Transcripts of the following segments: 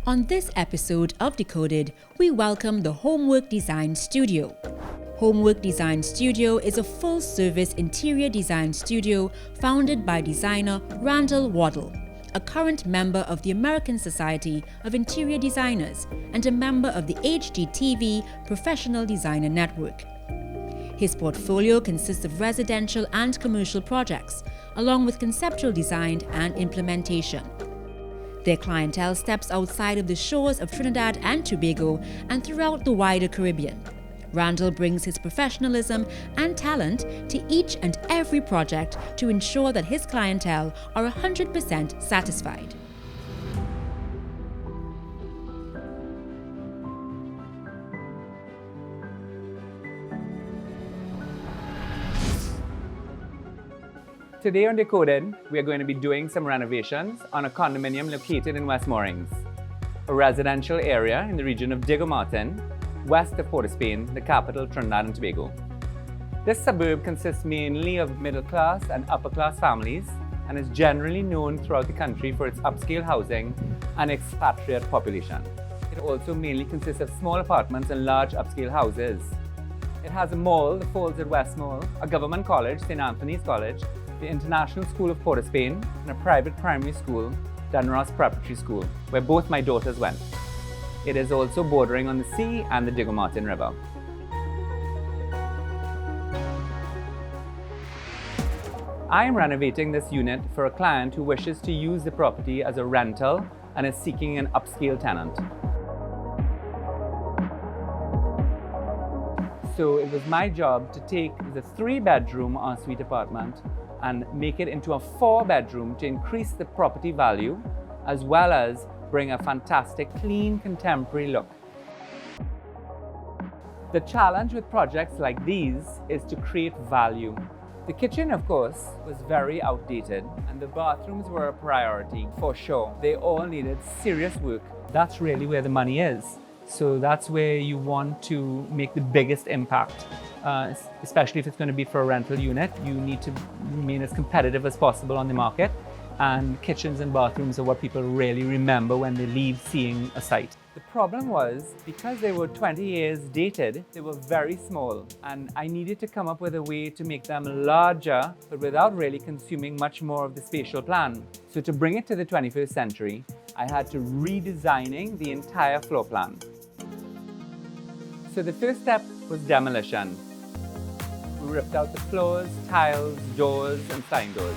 On this episode of Decoded, we welcome the Homework Design Studio. Homework Design Studio is a full-service interior design studio founded by designer Randall, a current member of the American Society of Interior Designers and a member of the HGTV Professional Designer Network. His portfolio consists of residential and commercial projects, along with conceptual design and implementation. Their clientele steps outside of the shores of Trinidad and Tobago and throughout the wider Caribbean. Randall brings his professionalism and talent to each and every project to ensure that his clientele are 100% satisfied. Today on Decoded, we are going to be doing some renovations on a condominium located in West Moorings, a residential area in the region of Diego Martin, west of Port of Spain, the capital Trinidad and Tobago. This suburb consists mainly of middle-class and upper-class families and is generally known throughout the country for its upscale housing and expatriate population. It also mainly consists of small apartments and large upscale houses. It has a mall, the Falls at West Mall, a government college, St. Anthony's College, the International School of Port of Spain, and a private primary school, Dunross Preparatory School, where both my daughters went. It is also bordering on the sea and the Diego Martin River. I am renovating this unit for a client who wishes to use the property as a rental and is seeking an upscale tenant. So it was my job to take the 3-bedroom ensuite apartment and make it into a 4-bedroom to increase the property value as well as bring a fantastic, clean, contemporary look. The challenge with projects like these is to create value. The kitchen, of course, was very outdated and the bathrooms were a priority for sure. They all needed serious work. That's really where the money is. So that's where you want to make the biggest impact. Especially if it's going to be for a rental unit, you need to remain as competitive as possible on the market. And kitchens and bathrooms are what people really remember when they leave seeing a site. The problem was, because they were 20 years dated, they were very small. And I needed to come up with a way to make them larger, but without really consuming much more of the spatial plan. So to bring it to the 21st century, I had to redesigning the entire floor plan. So the first step was demolition. We ripped out the floors, tiles, doors, and sliding doors.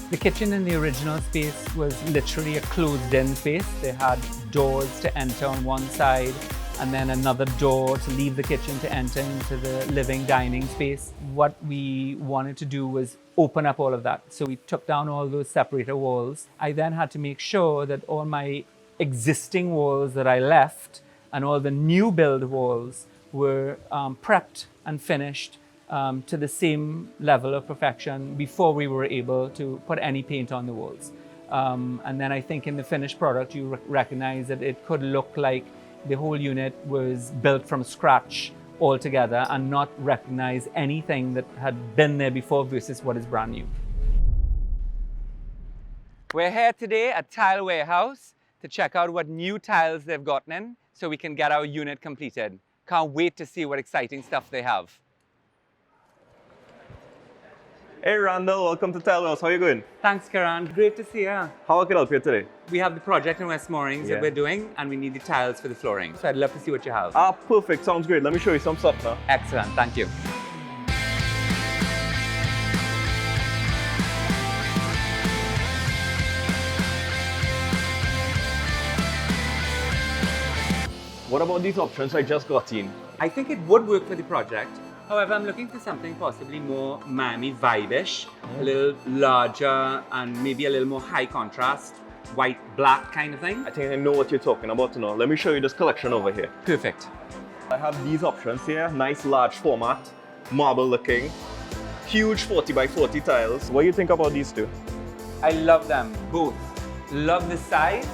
The kitchen in the original space was literally a closed-in space. They had doors to enter on one side and then another door to leave the kitchen to enter into the living dining space. What we wanted to do was open up all of that. So we took down all those separator walls. I then had to make sure that all my existing walls that I left and all the new build walls were prepped and finished to the same level of perfection before we were able to put any paint on the walls. And then I think in the finished product, you recognize that it could look like the whole unit was built from scratch altogether and not recognize anything that had been there before versus what is brand new. We're here today at Tile Warehouse to check out what new tiles they've gotten in so we can get our unit completed. Can't wait to see what exciting stuff they have. Hey Randall, welcome to Tile Warehouse. How are you going? Thanks, Karan. Great to see you. How can I help you today? We have the project in West Moorings that we're doing, and we need the tiles for the flooring. So I'd love to see what you have. Perfect. Sounds great. Let me show you some stuff now. Excellent. Thank you. What about these options I just got in? I think it would work for the project. However, I'm looking for something possibly more Miami vibe-ish, a little larger and maybe a little more high contrast, white, black kind of thing. I think I know what you're talking about now. Let me show you this collection over here. Perfect. I have these options here. Nice large format, marble looking, huge 40 by 40 tiles. What do you think about these two? I love them both. Love the size,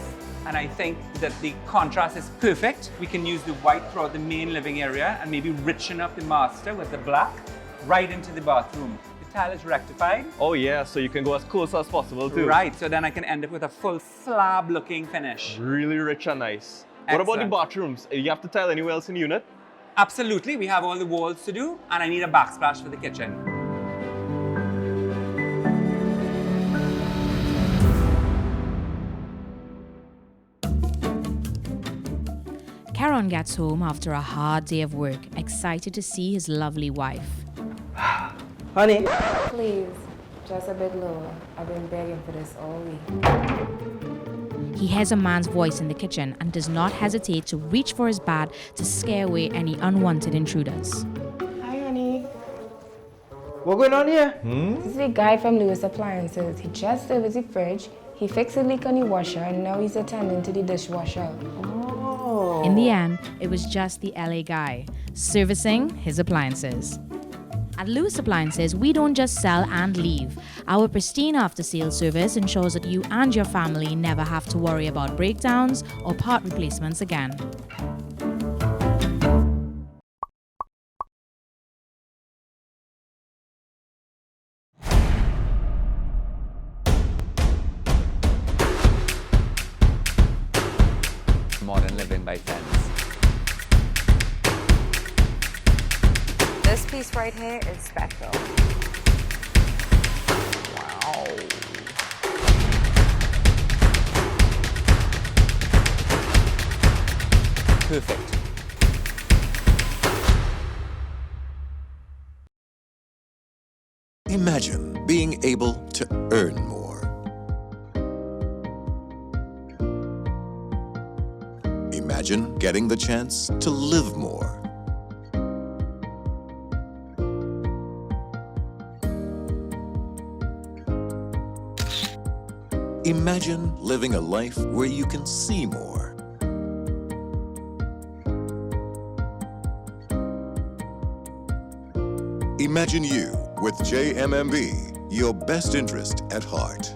and I think that the contrast is perfect. We can use the white throughout the main living area and maybe richen up the master with the black. right into the bathroom. The tile is rectified. Oh yeah, so you can go as close as possible too. Right, so then I can end up with a full slab looking finish. Really rich and nice. What about the Excellent. bathrooms? You have to tile anywhere else in the unit? Absolutely, we have all the walls to do, and I need a backsplash for the kitchen. Caron gets home after a hard day of work, excited to see his lovely wife. Honey. Please, just a bit lower. I've been begging for this all week. He hears a man's voice in the kitchen and does not hesitate to reach for his bat to scare away any unwanted intruders. Hi, honey. What going on here? This is the guy from Lewis Appliances. He just serviced the fridge, he fixed the leak on the washer, and now he's attending to the dishwasher. In the end, it was just the LA guy, servicing his appliances. At Lewis Appliances, we don't just sell and leave. Our pristine after-sales service ensures that you and your family never have to worry about breakdowns or part replacements again. Modern living by Fence. This piece right here is special. Wow. Perfect. Imagine being able to earn more. Imagine getting the chance to live more. Imagine living a life where you can see more. Imagine you with JMMB, your best interest at heart.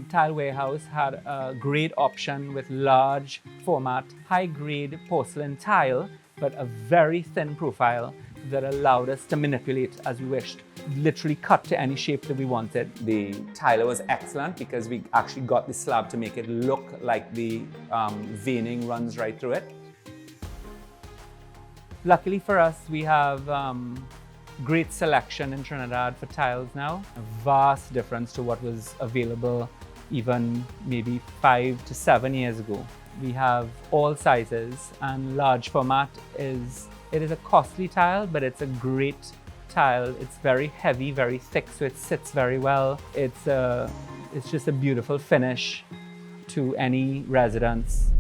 Tile Warehouse had a great option with large format, high-grade porcelain tile, but a very thin profile that allowed us to manipulate as we wished. Literally cut to any shape that we wanted. The tiler was excellent because we actually got the slab to make it look like the veining runs right through it. Luckily for us, we have great selection in Trinidad for tiles now. A vast difference to what was available even maybe 5 to 7 years ago. We have all sizes, and large format is a costly tile, but it's a great tile. It's very heavy, very thick, so it sits very well. It's just a beautiful finish to any residence.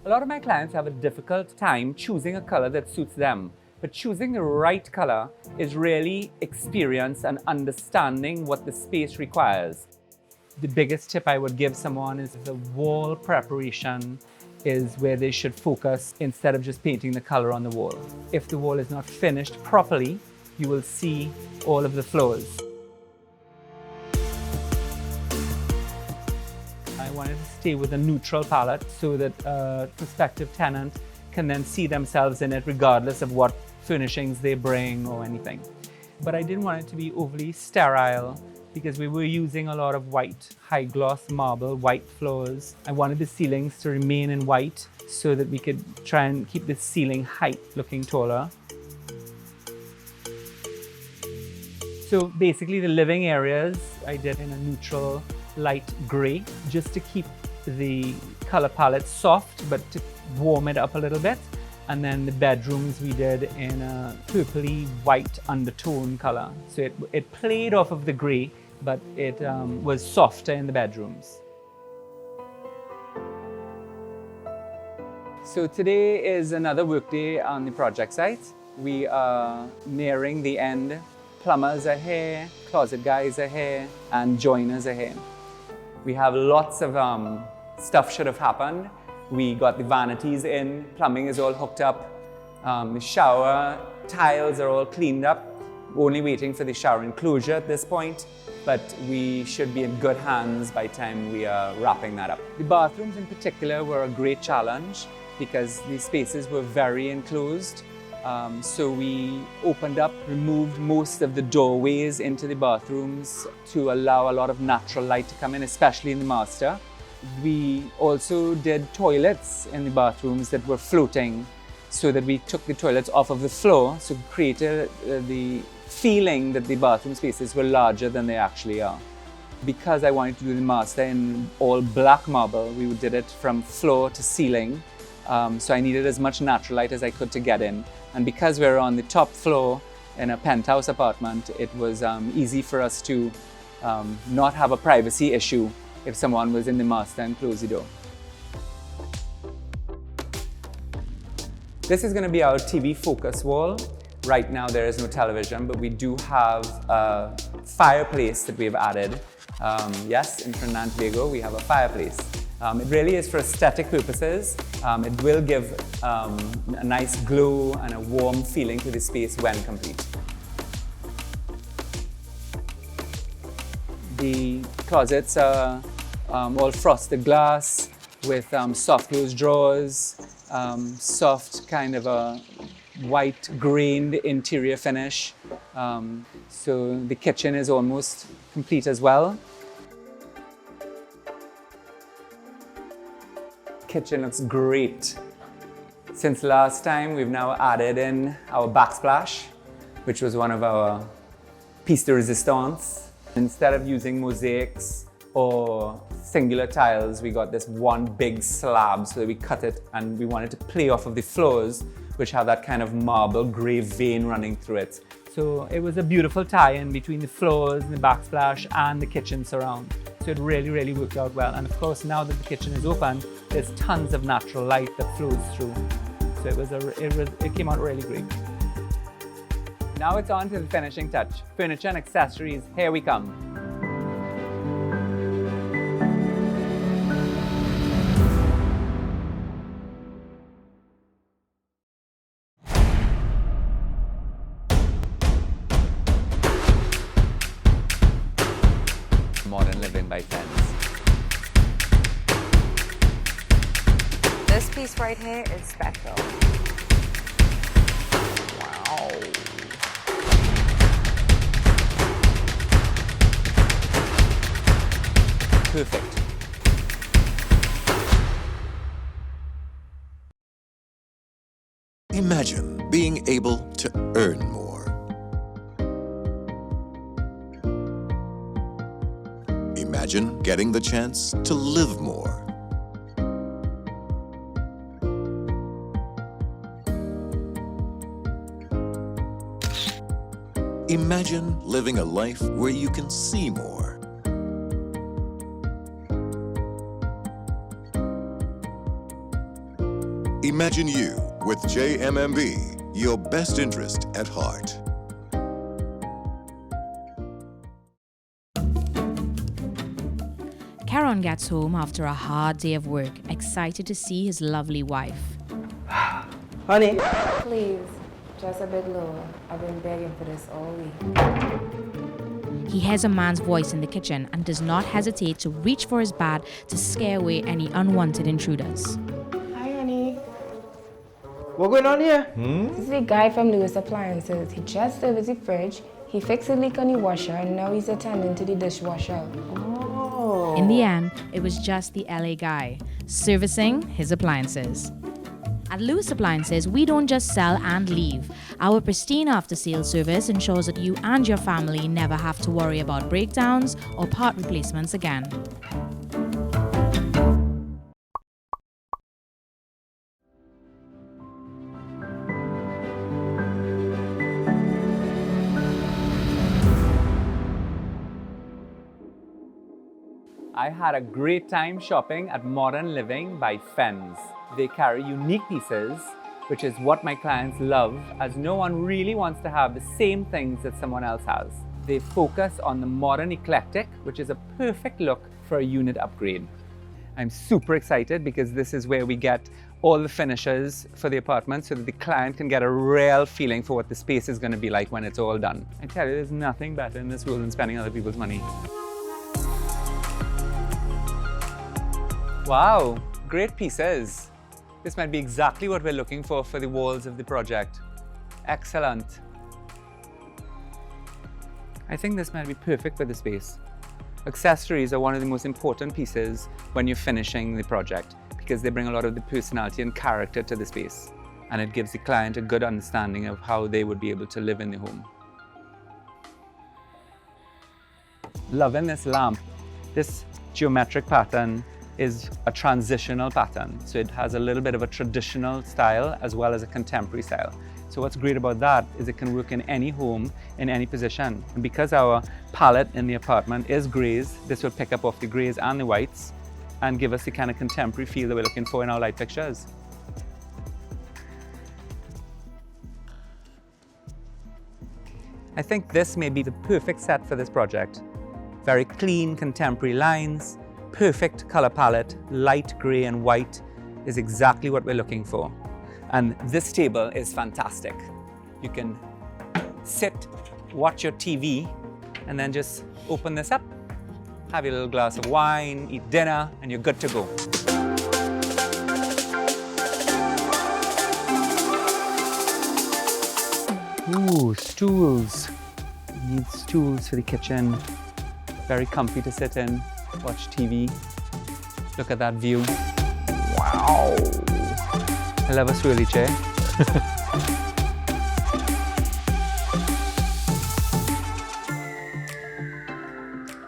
A lot of my clients have a difficult time choosing a color that suits them. But choosing the right color is really experience and understanding what the space requires. The biggest tip I would give someone is the wall preparation is where they should focus instead of just painting the color on the wall. If the wall is not finished properly, you will see all of the flaws. I wanted to stay with a neutral palette so that a prospective tenant can then see themselves in it regardless of what furnishings they bring or anything. But I didn't want it to be overly sterile because we were using a lot of white, high gloss marble, white floors. I wanted the ceilings to remain in white so that we could try and keep the ceiling height looking taller. So basically the living areas I did in a neutral light gray just to keep the color palette soft but to warm it up a little bit. And then the bedrooms we did in a purpley white undertone color. So it played off of the gray, but it was softer in the bedrooms. So today is another workday on the project site. We are nearing the end. Plumbers are here, closet guys are here, and joiners are here. We have lots of stuff should have happened. We got the vanities in, plumbing is all hooked up, the shower tiles are all cleaned up. We're only waiting for the shower enclosure at this point, but we should be in good hands by the time we are wrapping that up. The bathrooms in particular were a great challenge because the spaces were very enclosed. So we opened up, removed most of the doorways into the bathrooms to allow a lot of natural light to come in, especially in the master. We also did toilets in the bathrooms that were floating so that we took the toilets off of the floor, so created the feeling that the bathroom spaces were larger than they actually are. Because I wanted to do the master in all black marble, we did it from floor to ceiling. So I needed as much natural light as I could to get in. And because we're on the top floor in a penthouse apartment, it was easy for us to not have a privacy issue if someone was in the master and closed the door. This is going to be our TV focus wall. Right now there is no television, but we do have a fireplace that we have added. Yes, in Trinidad and Tobago we have a fireplace. It really is for aesthetic purposes. It will give a nice glow and a warm feeling to the space when complete. The closets are all frosted glass with soft close drawers, soft kind of a white grained interior finish. So the kitchen is almost complete as well. Kitchen looks great. Since last time, we've now added in our backsplash, which was one of our piece de resistance. Instead of using mosaics or singular tiles, we got this one big slab, so that we cut it and we wanted to play off of the floors, which have that kind of marble gray vein running through it. So it was a beautiful tie-in between the floors and the backsplash and the kitchen surround. So it really, really worked out well. And of course, now that the kitchen is open, there's tons of natural light that flows through. So it came out really great. Now it's on to the finishing touch. Furniture and accessories, here we come. Modern living by Fens. This piece right here is special. Wow. Perfect. Imagine being able to earn more. Imagine getting the chance to live more. Imagine living a life where you can see more. Imagine you with JMMB, your best interest at heart. Caron gets home after a hard day of work, excited to see his lovely wife. Honey, Please, just a bit lower. I've been begging for this all week. He hears a man's voice in the kitchen and does not hesitate to reach for his bat to scare away any unwanted intruders. Hi, honey. what going on here? This is the guy from Lewis Appliances. He just serviced the fridge, he fixed a leak on the washer, and now he's attending to the dishwasher. In the end, it was just the LA guy, servicing his appliances. At Lewis Appliances, we don't just sell and leave. Our pristine after-sales service ensures that you and your family never have to worry about breakdowns or part replacements again. I had a great time shopping at Modern Living by Fens. They carry unique pieces, which is what my clients love, as no one really wants to have the same things that someone else has. They focus on the modern eclectic, which is a perfect look for a unit upgrade. I'm super excited because this is where we get all the finishes for the apartment so that the client can get a real feeling for what the space is going to be like when it's all done. I tell you, there's nothing better in this world than spending other people's money. Wow, great pieces. This might be exactly what we're looking for the walls of the project. Excellent. I think this might be perfect for the space. Accessories are one of the most important pieces when you're finishing the project because they bring a lot of the personality and character to the space, and it gives the client a good understanding of how they would be able to live in the home. Loving this lamp. This geometric pattern is a transitional pattern, so it has a little bit of a traditional style as well as a contemporary style. So what's great about that is it can work in any home, in any position. And because our palette in the apartment is greys, this will pick up off the greys and the whites and give us the kind of contemporary feel that we're looking for in our light fixtures. I think this may be the perfect set for this project. Very clean, contemporary lines, perfect color palette, light gray and white is exactly what we're looking for. And this table is fantastic. You can sit, watch your TV, and then just open this up, have your little glass of wine, eat dinner, and you're good to go. Ooh, stools. You need stools for the kitchen. Very comfy to sit in, watch TV. Look at that view. Wow. I love a swirly chair.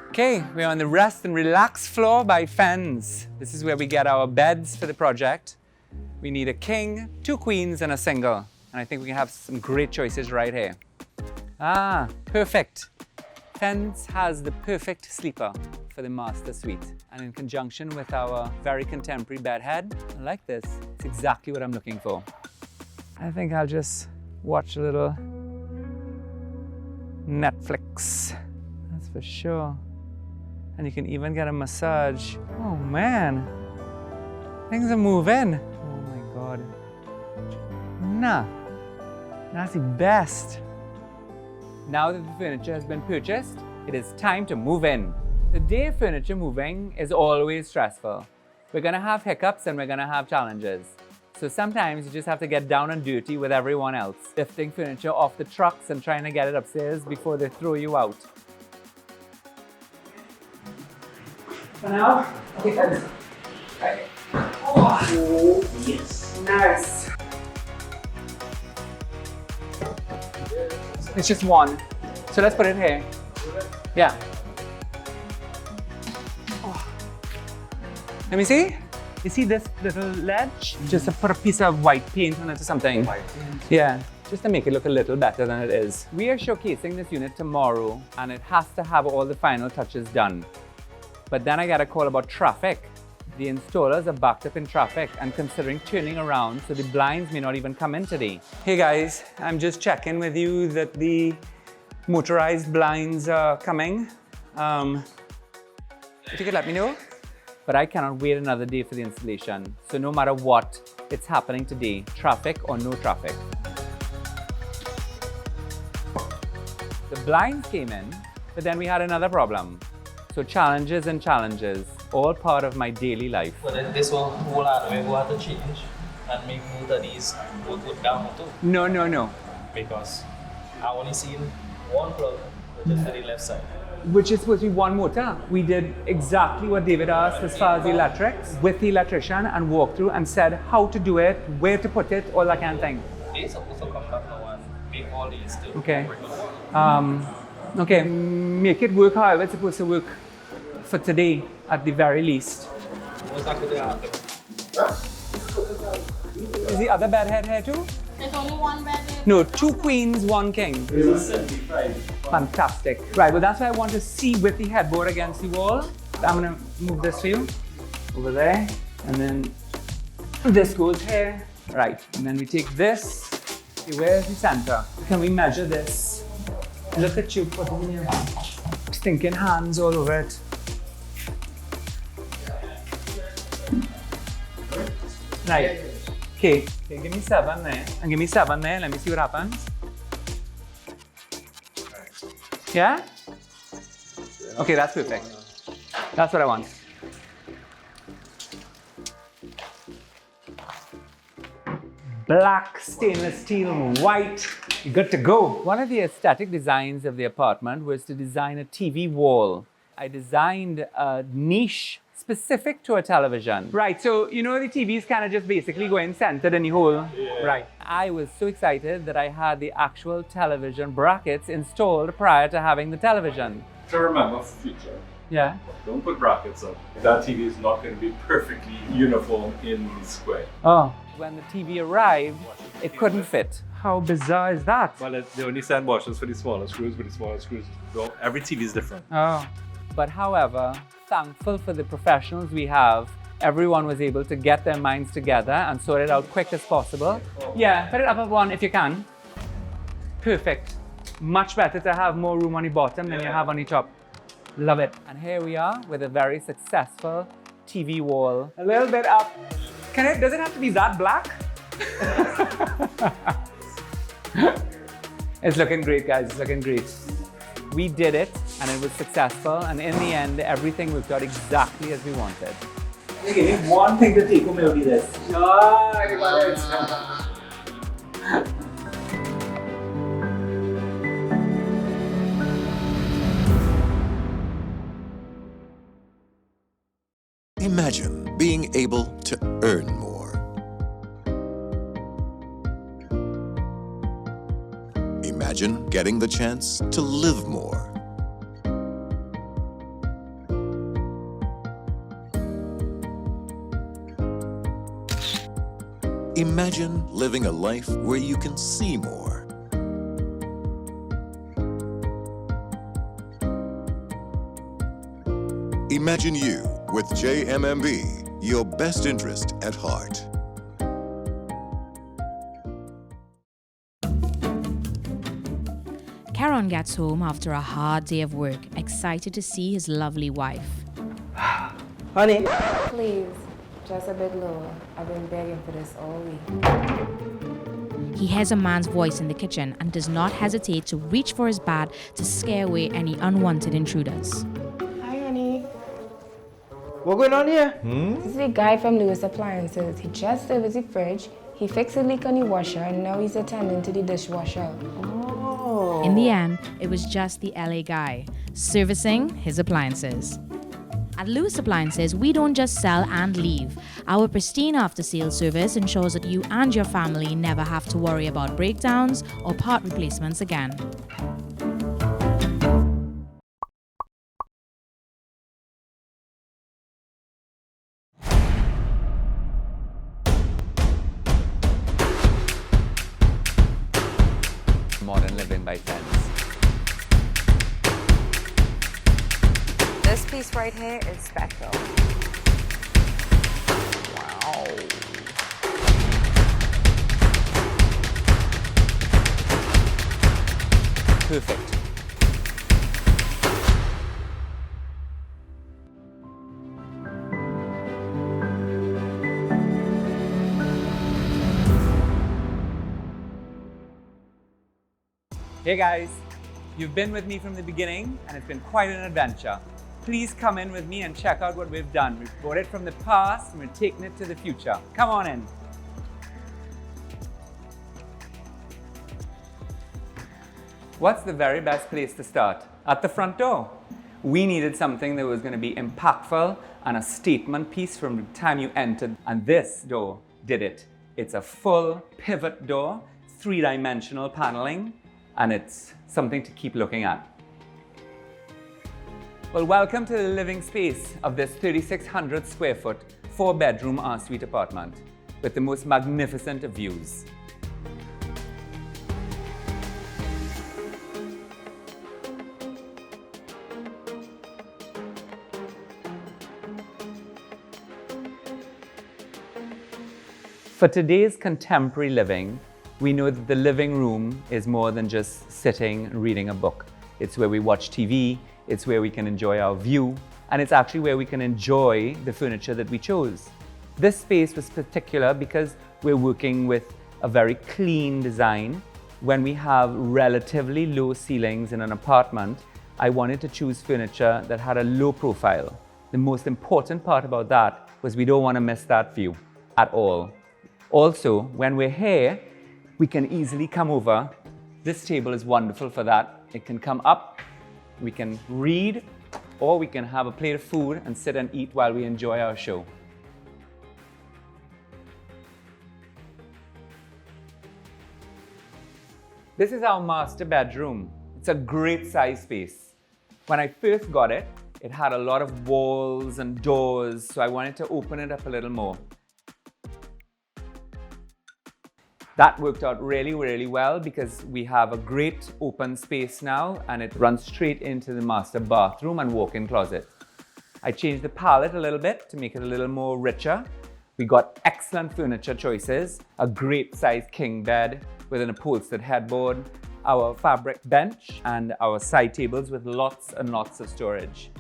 Okay, we're on the rest and relax floor by Fens. This is where we get our beds for the project. We need a king, 2 queens, and a single. And I think we can have some great choices right here. Ah, perfect. Fens has the perfect sleeper for the master suite. And in conjunction with our very contemporary bedhead, I like this. It's exactly what I'm looking for. I think I'll just watch a little Netflix. That's for sure. And you can even get a massage. Oh man, things are moving. Oh my God. Nah, that's the best. Now that the furniture has been purchased, it is time to move in. The day of furniture moving is always stressful. We're gonna have hiccups and we're gonna have challenges. So sometimes you just have to get down and dirty with everyone else, lifting furniture off the trucks and trying to get it upstairs before they throw you out. For now, okay, guys. Right. Oh, yes. Nice. It's just one. So let's put it here. Yeah. Oh. Let me see. You see this little ledge? Just to put a piece of white paint on it or something. White paint. Yeah, just to make it look a little better than it is. We are showcasing this unit tomorrow and it has to have all the final touches done. But then I got a call about traffic. The installers are backed up in traffic and considering turning around, so the blinds may not even come in today. Hey guys, I'm just checking with you that the motorized blinds are coming. If you could let me know. But I cannot wait another day for the installation. So no matter what, it's happening today, traffic or no traffic. The blinds came in, but then we had another problem. So challenges and challenges, all part of my daily life. But then this whole hardware will have to change and make both of these go put down too. No, no, no. Because I only seen one plug, which is to the left side. Which is supposed to be one motor. We did exactly what David asked as far as the electrics with the electrician and walked through and said how to do it, where to put it, all that kind of thing. They're supposed to come back now and make all these too. Okay. Okay, make it work however it's supposed to work for today at the very least. What's that going to happen? Is the other bed head here too? There's only one bed here. No, 2 queens, 1 king. Fantastic. Right, well that's why I want to see with the headboard against the wall. I'm gonna move this for you. Over there. And then this goes here. Right, and then we take this. See, where's the center? Can we measure this? Look at you putting your stinking hands all over it. Right. Okay, give me 7 there. And give me 7 there. Let me see what happens. Yeah? Okay, that's perfect. That's what I want. Black stainless steel, white. You're good to go. One of the aesthetic designs of the apartment was to design a TV wall. I designed a niche specific to a television. Right, so you know the TVs kind of just basically going centered in the hole. Yeah. Right. I was so excited that I had the actual television brackets installed prior to having the television. To remember for future. Yeah. Don't put brackets up. That TV is not going to be perfectly uniform in the square. Oh. When the TV arrived, it couldn't fit. How bizarre is that? Well, they only send washers for the smaller screws, but the smaller screws, every TV is different. Oh. But however, thankful for the professionals we have, everyone was able to get their minds together and sort it out quick as possible. Yeah, put it up at 1 if you can. Perfect. Much better to have more room on the bottom than you have on the top. Love it. And here we are with a very successful TV wall. A little bit up. Does it have to be that black? It's looking great, guys. It's looking great. We did it, and it was successful. And in the end, everything worked out exactly as we wanted. Okay, one thing to take home will be this. Imagine being able to earn more. Imagine getting the chance to live more. Imagine living a life where you can see more. Imagine you with JMMB, your best interest at heart. Caron gets home after a hard day of work, excited to see his lovely wife. Honey, Please, just a bit lower. I've been begging for this all week. He hears a man's voice in the kitchen and does not hesitate to reach for his bat to scare away any unwanted intruders. Hi, honey. what going on here? This is the guy from Lewis Appliances. He just serviced the fridge, he fixed a leak on the washer, and now he's attending to the dishwasher. In the end, it was just the LA guy, servicing his appliances. At Lewis Appliances, we don't just sell and leave. Our pristine after-sales service ensures that you and your family never have to worry about breakdowns or part replacements again. Modern living by sense. This piece right here is special. Wow. Perfect. Hey guys, you've been with me from the beginning and it's been quite an adventure. Please come in with me and check out what we've done. We've brought it from the past and we're taking it to the future. Come on in. What's the very best place to start? At the front door. We needed something that was going to be impactful and a statement piece from the time you entered, and this door did it. It's a full pivot door, 3-dimensional paneling, and it's something to keep looking at. Well, welcome to the living space of this 3,600 square foot, 4-bedroom ensuite apartment with the most magnificent of views. For today's contemporary living, we know that the living room is more than just sitting and reading a book. It's where we watch TV, it's where we can enjoy our view, and it's actually where we can enjoy the furniture that we chose. This space was particular because we're working with a very clean design. When we have relatively low ceilings in an apartment, I wanted to choose furniture that had a low profile. The most important part about that was we don't want to miss that view at all. Also, when we're here, we can easily come over. This table is wonderful for that. It can come up, we can read, or we can have a plate of food and sit and eat while we enjoy our show. This is our master bedroom. It's a great size space. When I first got it, it had a lot of walls and doors, so I wanted to open it up a little more. That worked out really, really well because we have a great open space now and it runs straight into the master bathroom and walk-in closet. I changed the palette a little bit to make it a little more richer. We got excellent furniture choices, a great size king bed with an upholstered headboard, our fabric bench and our side tables with lots and lots of storage.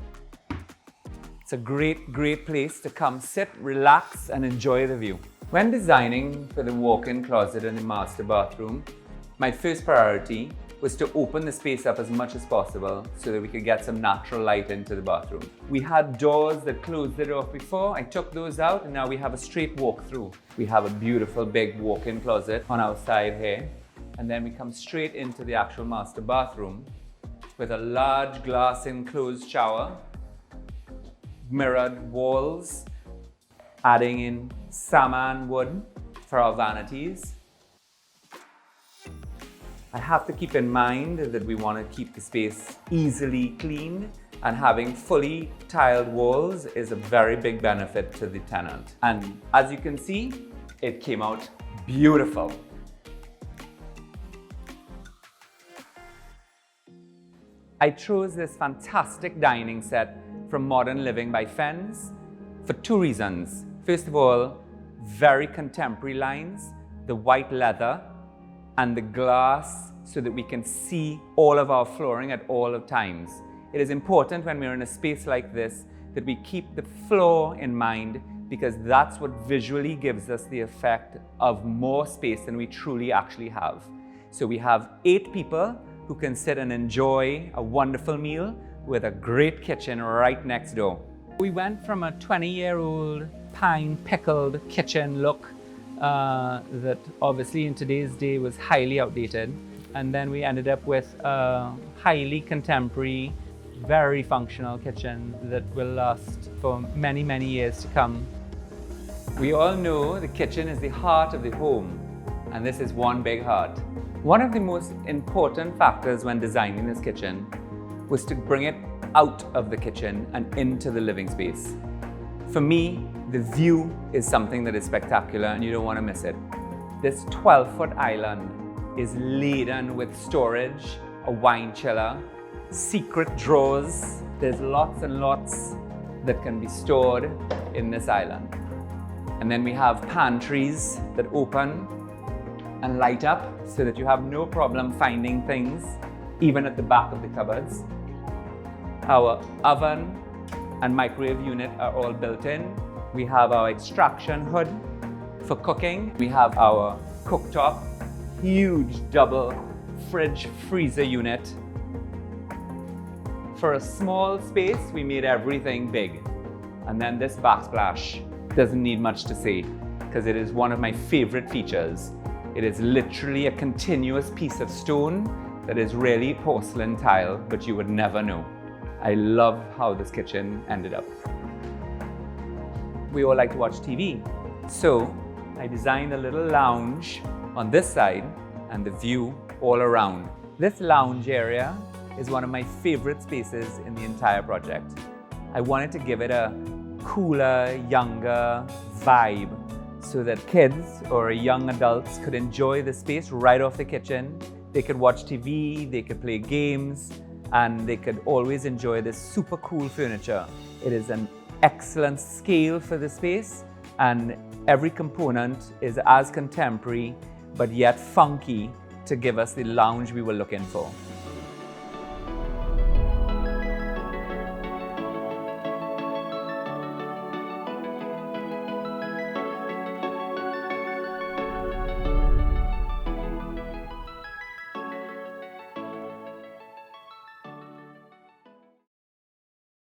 It's a great, great place to come sit, relax and enjoy the view. When designing for the walk-in closet and the master bathroom, my first priority was to open the space up as much as possible so that we could get some natural light into the bathroom. We had doors that closed it off before. I took those out and now we have a straight walk through. We have a beautiful big walk-in closet on our side here. And then we come straight into the actual master bathroom with a large glass enclosed shower, mirrored walls, adding in salmon wood for our vanities. I have to keep in mind that we want to keep the space easily cleaned, and having fully tiled walls is a very big benefit to the tenant. And as you can see, it came out beautiful. I chose this fantastic dining set from Modern Living by Fens for two reasons. First of all, very contemporary lines, the white leather and the glass so that we can see all of our flooring at all of times. It is important when we're in a space like this that we keep the floor in mind because that's what visually gives us the effect of more space than we truly actually have. So we have 8 people who can sit and enjoy a wonderful meal with a great kitchen right next door. We went from a 20-year-old pine pickled kitchen look that obviously in today's day was highly outdated, and then we ended up with a highly contemporary, very functional kitchen that will last for many, many years to come. We all know the kitchen is the heart of the home, and this is one big heart. One of the most important factors when designing this kitchen was to bring it out of the kitchen and into the living space. For me, the view is something that is spectacular and you don't want to miss it. This 12-foot island is laden with storage, a wine chiller, secret drawers. There's lots and lots that can be stored in this island. And then we have pantries that open and light up so that you have no problem finding things, even at the back of the cupboards. Our oven and microwave unit are all built in. We have our extraction hood for cooking. We have our cooktop, huge double fridge freezer unit. For a small space, we made everything big. And then this backsplash doesn't need much to say because it is one of my favorite features. It is literally a continuous piece of stone that is really porcelain tile, but you would never know. I love how this kitchen ended up. We all like to watch TV, so I designed a little lounge on this side and the view all around. This lounge area is one of my favorite spaces in the entire project. I wanted to give it a cooler, younger vibe so that kids or young adults could enjoy the space right off the kitchen. They could watch TV, they could play games, and they could always enjoy this super cool furniture. It is an excellent scale for the space, and every component is as contemporary but yet funky to give us the lounge we were looking for.